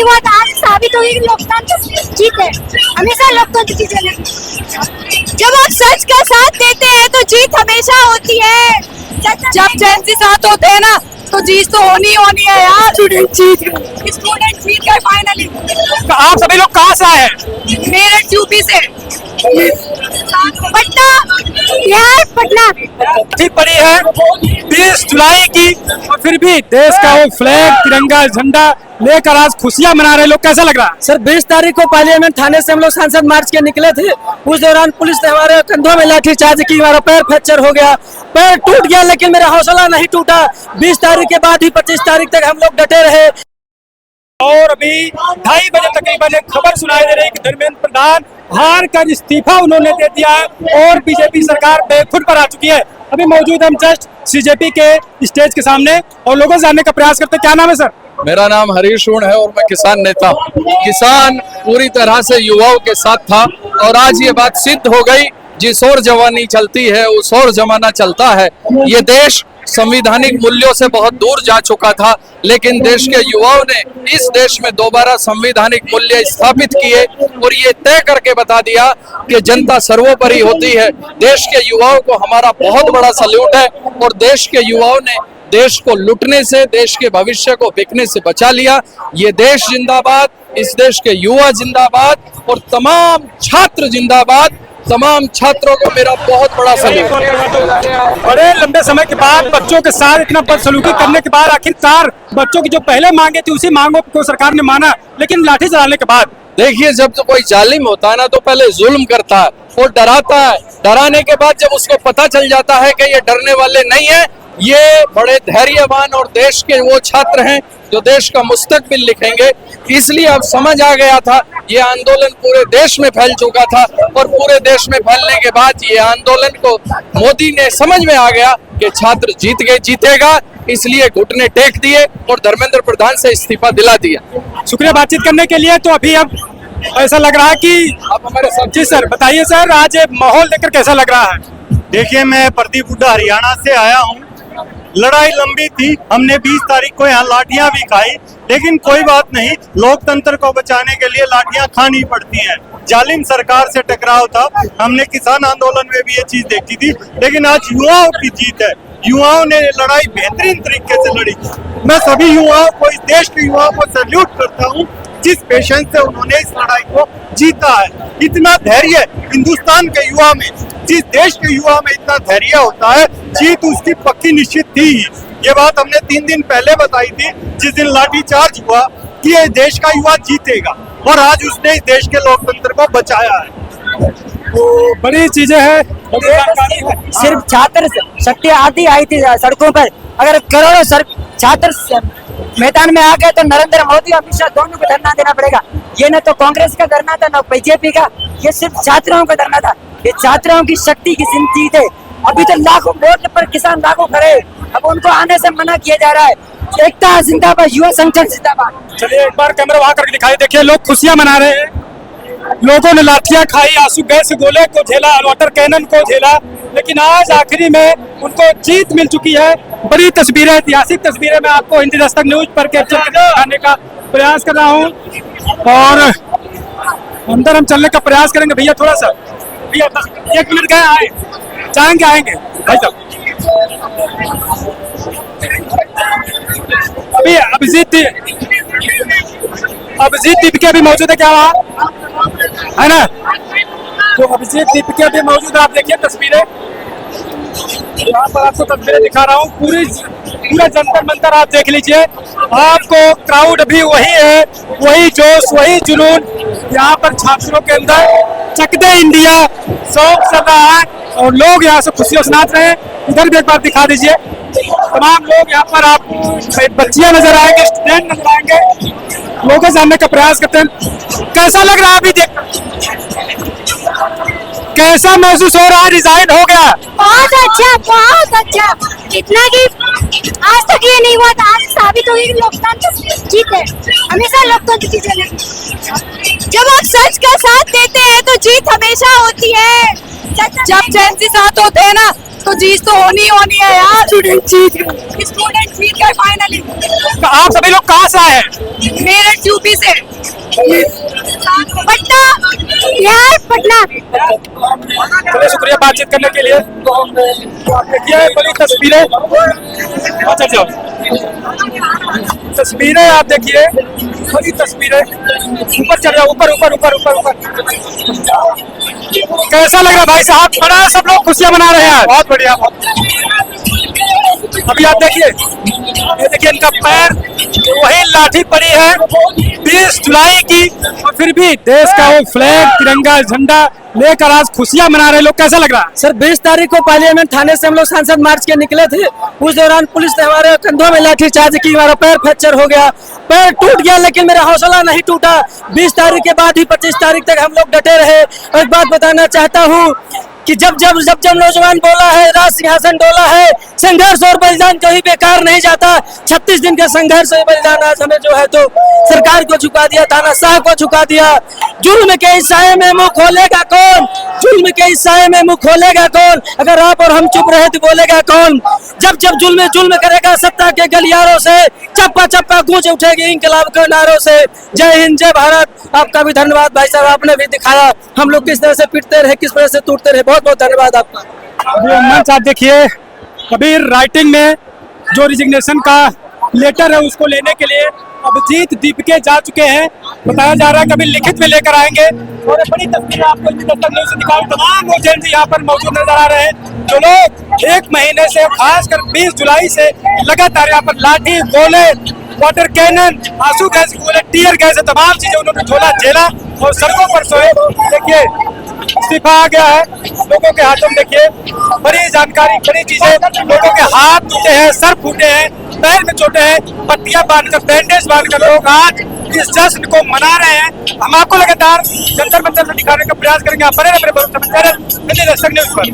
हुआ था, आज साबित हो गया कि लोकतंत्र जीत है। हमेशा लोकतंत्र की चलेगी। जब आप सच का साथ देते हैं तो जीत हमेशा होती है। जब जेंसी साथ होते हैं ना तो जीत तो होनी है यार। स्टूडेंट जीत गए फाइनली। आप सभी लोग कहाँ से आए हैं? मेरठ यूपी से। पटना, बिहार, पटना। ठीक पड़ी है 20 जुलाई की और फिर भी देश का वो फ्लैग तिरंगा झंडा लेकर आज खुशियां मना रहे लोग। कैसा लग रहा है? सर 20 तारीख को पार्लियामेंट थाने से हम लोग सांसद मार्च के निकले थे। उस दौरान पुलिस ने हमारे कंधों में लाठीचार्ज की, हमारा पैर फ्रैक्चर हो गया, पैर टूट गया, लेकिन मेरा हौसला नहीं टूटा। 20 तारीख के बाद ही 25 तारीख तक हम लोग डटे रहे। और अभी 2:30 बजे तकरीबन एक खबर सुनाई दे रही है कि धर्मेंद्र प्रधान हार कर इस्तीफा उन्होंने दे दिया है और बीजेपी सरकार बेखुद पर आ चुकी है। अभी मौजूद हम जस्ट सीजेपी के स्टेज के सामने और लोगों से जानने का प्रयास करते हैं। क्या नाम है सर? मेरा नाम हरीश है और मैं किसान नेता हूँ। किसान पूरी तरह से युवाओं के साथ था और आज ये बात सिद्ध हो गई, जिस ओर जवानी चलती है उस ओर जमाना चलता है। ये देश संवैधानिक मूल्यों से बहुत दूर जा चुका था, लेकिन देश के युवाओं ने इस देश में दोबारा संवैधानिक मूल्य स्थापित किए और ये तय करके बता दिया कि जनता सर्वोपरि होती है। देश के युवाओं को हमारा बहुत बड़ा सल्यूट है और देश के युवाओं ने देश को लूटने से, देश के भविष्य को बिकने से बचा लिया। ये देश जिंदाबाद, इस देश के युवा जिंदाबाद और तमाम छात्र जिंदाबाद। तमाम छात्रों को मेरा बहुत बड़ा सल्यूट। बड़े लंबे समय के बाद बच्चों के साथ इतना बदसलूकी करने के बाद आखिरकार बच्चों की जो पहले मांगे थी उसी मांगों को सरकार ने माना, लेकिन लाठी चलाने के बाद देखिए, जब तो कोई जालिम होता है ना तो पहले जुल्म करता है और डराता है। डराने के बाद जब उसको पता चल जाता है कि ये डरने वाले नहीं है, ये बड़े धैर्यवान और देश के वो छात्र हैं जो देश का मुस्तकबिल लिखेंगे। इसलिए अब समझ आ गया था, ये आंदोलन पूरे देश में फैल चुका था और पूरे देश में फैलने के बाद ये आंदोलन को मोदी ने समझ में आ गया कि छात्र जीतेगा, इसलिए घुटने टेक दिए और धर्मेंद्र प्रधान से इस्तीफा दिला दिया। शुक्रिया बातचीत करने के लिए। तो अभी अब ऐसा लग रहा है कि आप हमारे साथ। जी सर, बताइए सर, आज माहौल देखकर कैसा लग रहा है? देखिए, मैं प्रदीप हुड्डा हरियाणा से आया हूँ। लड़ाई लंबी थी, हमने 20 तारीख को यहाँ लाठियां भी खाई, लेकिन कोई बात नहीं, लोकतंत्र को बचाने के लिए लाठियां खानी पड़ती हैं। जालिम सरकार से टकराव था, हमने किसान आंदोलन में भी ये चीज देखी थी, लेकिन आज युवाओं की जीत है। युवाओं ने लड़ाई बेहतरीन तरीके से लड़ी। मैं सभी युवाओं को, इस देश के युवाओं को सैल्यूट करता हूँ, जिस पेशेंस से उन्होंने इस लड़ाई को जीता है। इतना धैर्य हिंदुस्तान के युवा में, जिस देश के युवा में इतना धैर्य होता है, जीत उसकी पक्की निश्चित थी ही। ये बात हमने 3 दिन पहले बताई थी, जिस दिन लाठीचार्ज हुआ, कि ये देश का युवा जीतेगा और आज उसने इस देश के लोकतंत्र को बचाया है। तो बड़ी चीजें हैं। सिर्फ छात्र शक्ति आती आई थी सड़कों पर, अगर करोड़ों छात्र मैदान में आ गए तो नरेंद्र मोदी और अमित शाह दोनों को धरना देना पड़ेगा। ये न तो कांग्रेस का धरना था, न बीजेपी का, ये सिर्फ छात्रों का धरना था। ये छात्रों की शक्ति की जीत है। अभी तो लाखों वोट पर किसान लागू करे, अब उनको आने से मना किया जा रहा है। एकता जिंदाबाद, युवा संगठन जिंदाबाद। चलिए एक बार कैमरा वहां करके दिखाई। देखिए, लोग खुशियां मना रहे हैं। लोगों ने लाठियां खाई, आंसू गैस गोले को झेला, वाटर कैनन को झेला, लेकिन आज आखिरी में उनको जीत मिल चुकी है। बड़ी तस्वीरें, ऐतिहासिक तस्वीरें मैं आपको हिंदी दस्तक न्यूज पर कैप्चर करके दिखाने का प्रयास कर रहा हूँ और अंदर हम चलने का प्रयास करेंगे। भैया थोड़ा सा, भैया 1 मिनट गए, आए जाएंगे, आएंगे भाई साहब। अभी अभिजीत दीपिका भी मौजूद है, क्या वहाँ है ना? तो अभिजीत दीपिका भी मौजूद है। आप देखिए तस्वीरें, यहाँ पर आपको तस्वीरें दिखा रहा हूँ। पूरा जंतर मंतर आप देख लीजिए। आपको क्राउड भी वही है, वही जोश, वही जुनून यहाँ पर छात्रों के अंदर। चक दे इंडिया शौक चल रहा है और लोग यहाँ से खुशियों से नाच रहे हैं। इधर भी एक बार दिखा दीजिए। तमाम लोग यहाँ पर, आप बच्चियां नजर आएंगे, स्टूडेंट नजर आएंगे। लोगों जानने का प्रयास करते हैं। कैसा लग रहा है अभी देख, कैसा महसूस हो रहा है? रिजाइन हो गया? बहुत अच्छा, बहुत अच्छा। इतना कि आज तक ये नहीं हुआ था, आज साबित हो गया कि लोकतंत्र जीत है। हमेशा लोकतंत्र की चलेगी। जब आप सच का साथ देते हैं तो जीत हमेशा होती है। जब जेंसी साथ होते हैं ना तो जीत तो होनी है यार। स्टूडेंट जीत गए फाइनली। आप सभी लोग कहाँ से आए हैं? मेरठ यूपी से। पटना, बिहार, पटना। चलिए शुक्रिया बातचीत करने के लिए। तो आप देखिए बड़ी तस्वीरें, अच्छा जाओ, तस्वीरें आप देखिए, बड़ी तस्वीरें। ऊपर चढ़ जाओ, ऊपर ऊपर ऊपर ऊपर ऊपर। कैसा लग रहा भाई साहब? बड़ा सब लोग खुशियां मना रहे हैं। बहुत बढ़िया। अभी आप देखिए, ये देखिए इनका पैर, वही लाठी पड़ी है 20 जुलाई की, और फिर भी देश का वो फ्लैग, तिरंगा झंडा लेकर आज खुशियां मना रहे लोग। कैसा लग रहा है? सर 20 तारीख को पार्लियामेंट थाने से हम लोग सांसद मार्च के निकले थे। उस दौरान पुलिस ने हमारे कंधों में लाठी चार्ज की, हमारा पैर फ्रैक्चर हो गया, पैर टूट गया, लेकिन मेरा हौसला नहीं टूटा। 20 तारीख के बाद ही 25 तारीख तक हम लोग डटे रहे। और एक बात बताना चाहता हूँ कि जब नौजवान बोला है, राज सिंहासन डोला है, संघर्ष और बलिदान कभी बेकार नहीं जाता। 36 दिन के संघर्ष और बलिदान आज हमें जो है तो सरकार को झुका दिया, तानाशाह को झुका दिया। जुल्म के इस साये में मुंह खोलेगा कौन? जुल्म के इस साये में मुंह खोलेगा कौन? अगर आप और हम चुप रहे तो बोलेगा कौन? जब जुल्म करेगा सत्ता के गलियारों से, चप्पा चप्पा गूंज उठेगी इंकलाब के नारों से। जय हिंद, जय भारत। आपका भी धन्यवाद भाई साहब, आपने भी दिखाया हम लोग किस तरह से पिटते रहे, किस तरह से टूटते रहे। बहुत बहुत धन्यवाद आपका। अभी मंच आप देखिए, अभी राइटिंग में जो रिजिग्नेशन का लेटर है उसको लेने के लिए अभिजीत दीपके जा चुके हैं। बताया जा रहा है कि अभी लिखित में लेकर आएंगे। और एक बड़ी तस्वीर आपको दस्तक न्यूज़ से दिखाऊं, तमाम वो जन यहाँ पर मौजूद नजर आ रहे हैं जो लोग 1 महीने से, खासकर 20 जुलाई से लगातार यहाँ पर लाठी, गोले, वाटर कैनन, आंसू गैस, गोले, टीयर गैस, तमाम चीजें उन्होंने झोला झेला और सड़कों पर सोए। देखिए इस्तीफा आ गया है लोगों के हाथों में। देखिए बड़ी जानकारी, बड़ी चीजें, लोगों के हाथ टूटे हैं, सर फूटे हैं, पैर में चोटें हैं, पट्टियां बांधकर, बैंडेज बांधकर लोग आज इस जश्न को मना रहे हैं। हम आपको लगातार जंतर मंतर से दिखाने का प्रयास करेंगे। आप बने रहे मेरे दस्तक न्यूज़ पर।